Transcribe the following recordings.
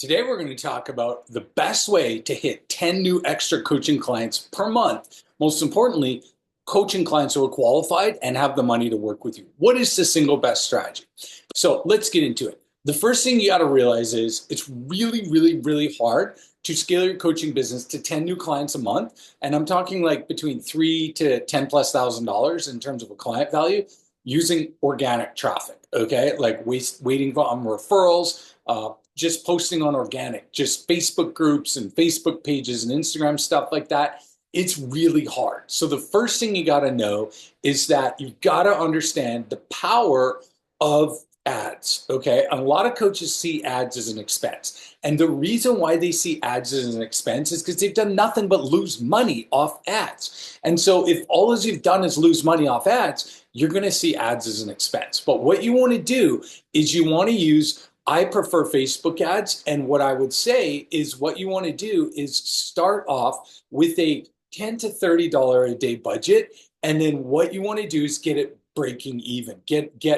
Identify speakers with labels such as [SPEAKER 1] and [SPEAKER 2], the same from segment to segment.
[SPEAKER 1] Today, we're going to talk about the best way to hit 10 new extra coaching clients per month. Most importantly, coaching clients who are qualified and have the money to work with you. What is the single best strategy? So let's get into it. The first thing you got to realize is it's really hard to scale your coaching business to 10 new clients a month. And I'm talking like between $3,000 to $10,000+ in terms of a client value using organic traffic. Okay. Like waiting on referrals, just posting on organic, just Facebook groups and Facebook pages and Instagram stuff like that. It's really hard. So the first thing you got to know is that you've got to understand the power of ads. Okay. And a lot of coaches see ads as an expense. And the reason why they see ads as an expense is because they've done nothing but lose money off ads. And so if all you've done is lose money off ads, you're going to see ads as an expense. But what you want to do is you want to use I prefer Facebook ads. And what I would say is what you want to do is start off with a $10 to $30 a day budget. And then what you want to do is get it breaking even,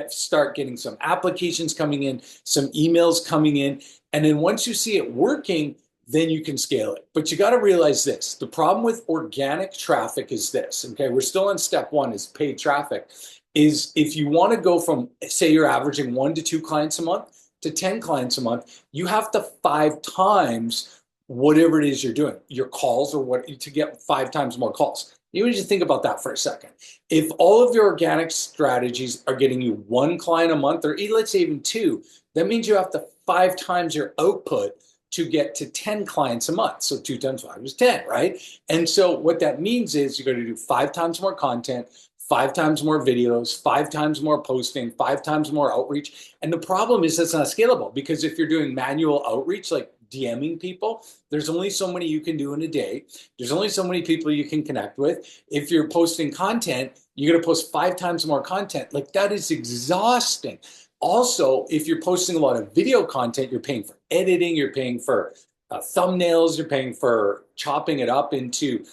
[SPEAKER 1] start getting some applications coming in, some emails coming in. And then once you see it working, then you can scale it. But you got to realize this, the problem with organic traffic is this, okay? We're still on step one is paid traffic, is if you want to go from, say you're averaging 1 to 2 clients a month, to 10 clients a month, you have to 5 times whatever it is you're doing, your calls or what to get 5 times more calls. You need to think about that for a second. If all of your organic strategies are getting you 1 client a month, or let's say even 2, that means you have to 5 times your output to get to 10 clients a month. So 2 times 5 is 10, right? And so what that means is you're going to do 5 times more content, 5 times more videos, 5 times more posting, 5 times more outreach. And the problem is that's not scalable, because if you're doing manual outreach, like DMing people, there's only so many you can do in a day. There's only so many people you can connect with. If you're posting content, you're going to post 5 times more content. Like, that is exhausting. Also, if you're posting a lot of video content, you're paying for editing, you're paying for thumbnails, you're paying for chopping it up into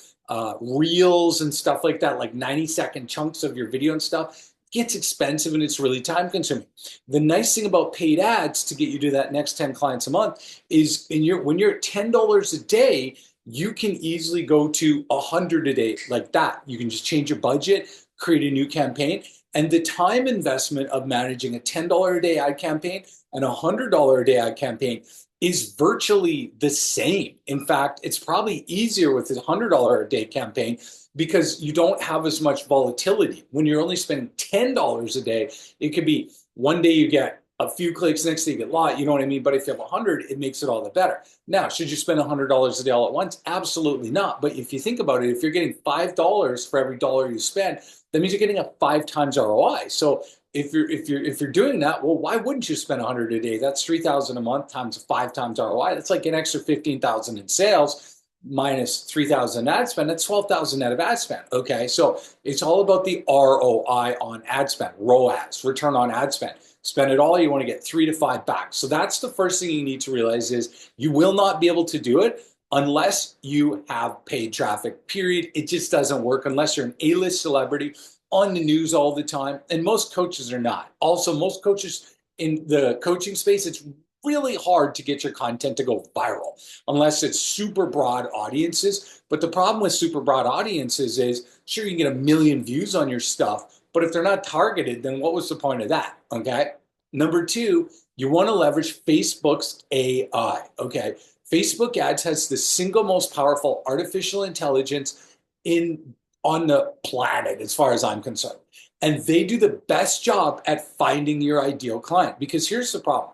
[SPEAKER 1] reels and stuff like that, like 90-second chunks of your video and stuff. It gets expensive and it's really time consuming. The nice thing about paid ads to get you to that next 10 clients a month is when you're at $10 a day, you can easily go to 100 a day like that. You can just change your budget, create a new campaign, and the time investment of managing a $10 a day ad campaign and a $100 a day ad campaign is virtually the same. In fact, it's probably easier with a $100 a day campaign because you don't have as much volatility. When you're only spending $10 a day, it could be one day you get a few clicks, next day you get a lot, you know what I mean? But if you have 100, it makes it all the better. Now, should you spend $100 a day all at once? Absolutely not. But if you think about it, if you're getting $5 for every dollar you spend, that means you're getting a 5 times ROI. So if you're doing that, well, why wouldn't you spend 100 a day? That's 3,000 a month times 5 times ROI. That's like an extra 15,000 in sales minus 3,000 ad spend. That's 12,000 net of ad spend. Okay, so it's all about the ROI on ad spend, ROAS, return on ad spend. Spend it all, you want to get 3 to 5 back. So that's the first thing you need to realize is you will not be able to do it unless you have paid traffic, period. It just doesn't work unless you're an A-list celebrity on the news all the time. And most coaches are not. Also, most coaches in the coaching space, it's really hard to get your content to go viral unless it's super broad audiences. But the problem with super broad audiences is, sure, you can get 1 million views on your stuff, but if they're not targeted, then what was the point of that? Okay. Number 2, you want to leverage Facebook's AI. Okay. Facebook ads has the single most powerful artificial intelligence on the planet, as far as I'm concerned. And they do the best job at finding your ideal client. Because here's the problem.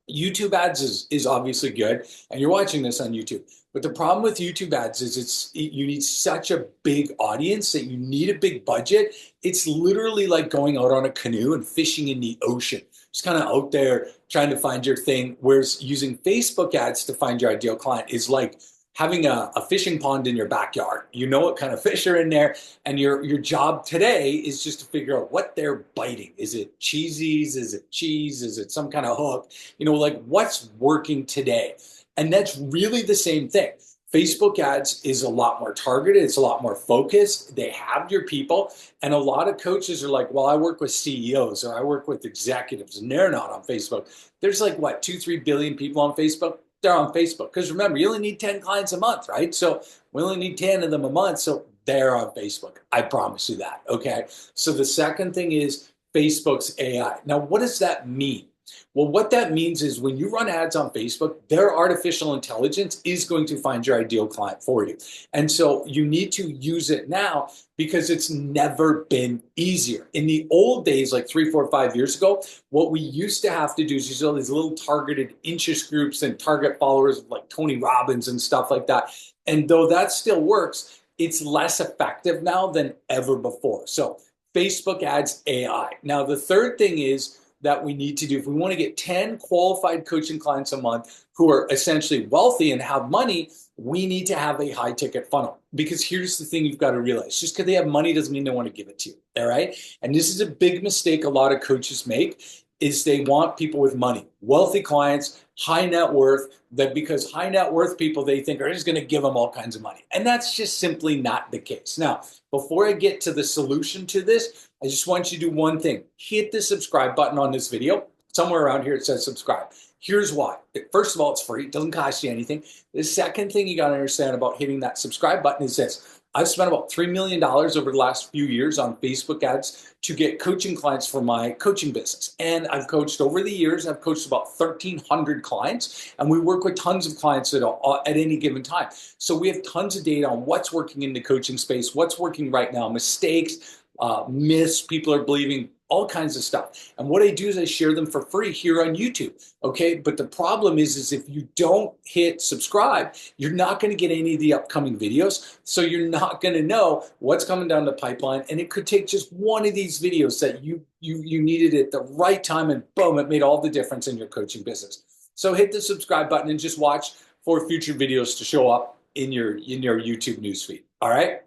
[SPEAKER 1] YouTube ads is obviously good, and you're watching this on YouTube. But the problem with YouTube ads is you need such a big audience that you need a big budget. It's literally like going out on a canoe and fishing in the ocean. Just kind of out there trying to find your thing. Whereas using Facebook ads to find your ideal client is like having a fishing pond in your backyard. You know what kind of fish are in there, and your job today is just to figure out what they're biting. Is it cheesies? Is it cheese? Is it some kind of hook? You know, like what's working today? And that's really the same thing. Facebook ads is a lot more targeted. It's a lot more focused. They have your people. And a lot of coaches are like, well, I work with CEOs or I work with executives, and they're not on Facebook. There's like, what, 2-3 billion people on Facebook? they're on Facebook. Because remember, you only need 10 clients a month, right? So we only need 10 of them a month. So they're on Facebook. I promise you that. Okay. So the second thing is Facebook's AI. Now, what does that mean? Well, what that means is when you run ads on Facebook, their artificial intelligence is going to find your ideal client for you. And so you need to use it now because it's never been easier. In the old days, like 3, 4, 5 years ago, what we used to have to do is use all these little targeted interest groups and target followers like Tony Robbins and stuff like that. And though that still works, it's less effective now than ever before. So Facebook ads AI. Now, the third thing is that we need to do if we want to get 10 qualified coaching clients a month who are essentially wealthy and have money, we need to have a high ticket funnel. Because here's the thing you've got to realize, just because they have money doesn't mean they want to give it to you. All right. And this is a big mistake a lot of coaches make is they want people with money, wealthy clients, high net worth, that because high net worth people they think are just going to give them all kinds of money. And that's just simply not the case. Now, before I get to the solution to this, I just want you to do one thing. Hit the subscribe button on this video. Somewhere around here it says subscribe. Here's why. First of all, it's free. It doesn't cost you anything. The second thing you got to understand about hitting that subscribe button is this. I've spent about $3 million over the last few years on Facebook ads to get coaching clients for my coaching business. And I've coached over the years, I've coached about 1,300 clients, and we work with tons of clients at any given time. So we have tons of data on what's working in the coaching space, what's working right now, mistakes, myths people are believing, all kinds of stuff. And what I do is I share them for free here on YouTube. Okay. But the problem is if you don't hit subscribe, you're not going to get any of the upcoming videos. So you're not going to know what's coming down the pipeline. And it could take just one of these videos that you needed at the right time and boom, it made all the difference in your coaching business. So hit the subscribe button and just watch for future videos to show up in your YouTube newsfeed. All right.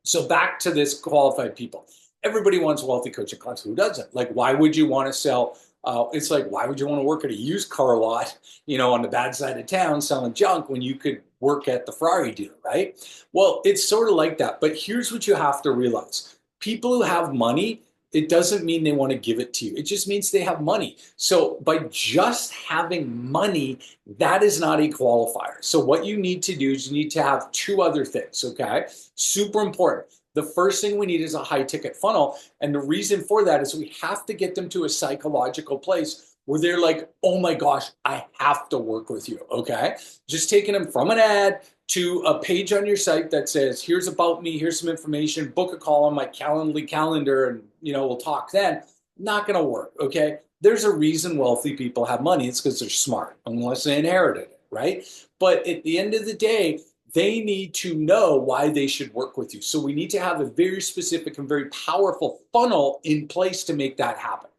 [SPEAKER 1] So back to this qualified people. Everybody wants wealthy coaching clients. Who doesn't? Like, why would you want to sell? It's like, why would you want to work at a used car lot, on the bad side of town selling junk when you could work at the Ferrari dealer, right? Well, it's sort of like that. But here's what you have to realize. People who have money, it doesn't mean they want to give it to you. It just means they have money. So by just having money, that is not a qualifier. So what you need to do is you need to have two other things, okay? Super important. The first thing we need is a high ticket funnel. And the reason for that is we have to get them to a psychological place where they're like, oh my gosh, I have to work with you, okay? Just taking them from an ad to a page on your site that says, here's about me, here's some information, book a call on my Calendly calendar and, we'll talk then. Not gonna work, okay? There's a reason wealthy people have money. It's because they're smart, unless they inherited it, right? But at the end of the day, they need to know why they should work with you. So we need to have a very specific and very powerful funnel in place to make that happen.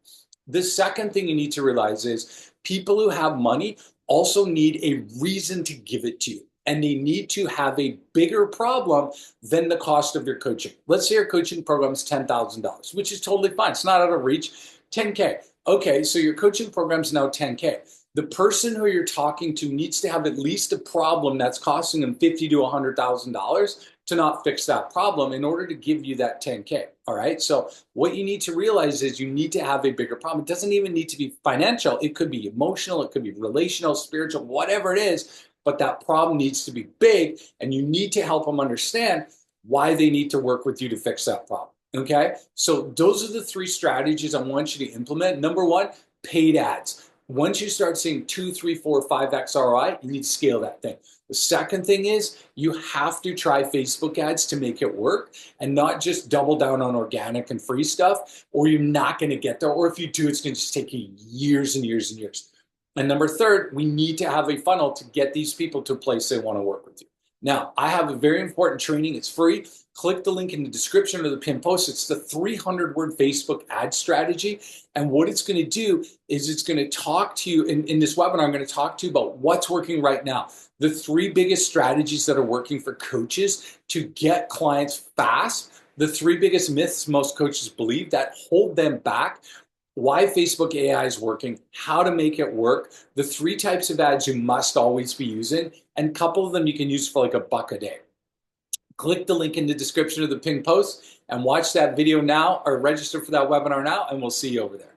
[SPEAKER 1] The second thing you need to realize is people who have money also need a reason to give it to you. And they need to have a bigger problem than the cost of your coaching. Let's say your coaching program is $10,000, which is totally fine. It's not out of reach. 10K. Okay, so your coaching program is now 10K. The person who you're talking to needs to have at least a problem that's costing them $50,000 to $100,000 to not fix that problem in order to give you that 10K. All right. So what you need to realize is you need to have a bigger problem. It doesn't even need to be financial. It could be emotional. It could be relational, spiritual, whatever it is. But that problem needs to be big, and you need to help them understand why they need to work with you to fix that problem. Okay. So those are the three strategies I want you to implement. Number one, paid ads. Once you start seeing 2, 3, 4, 5x ROI, you need to scale that thing. The second thing is you have to try Facebook ads to make it work and not just double down on organic and free stuff, or you're not going to get there. Or if you do, it's going to just take you years and years and years. And number third, we need to have a funnel to get these people to a place they want to work with you. Now, I have a very important training. It's free. Click the link in the description of the pinned post. It's the 300-word Facebook ad strategy. And what it's going to do is it's going to talk to you in this webinar. I'm going to talk to you about what's working right now. The 3 biggest strategies that are working for coaches to get clients fast. The 3 biggest myths most coaches believe that hold them back. Why Facebook AI is working, how to make it work, the 3 types of ads you must always be using, and a couple of them you can use for like $1 a day. Click the link in the description of the pinned post and watch that video now or register for that webinar now, and we'll see you over there.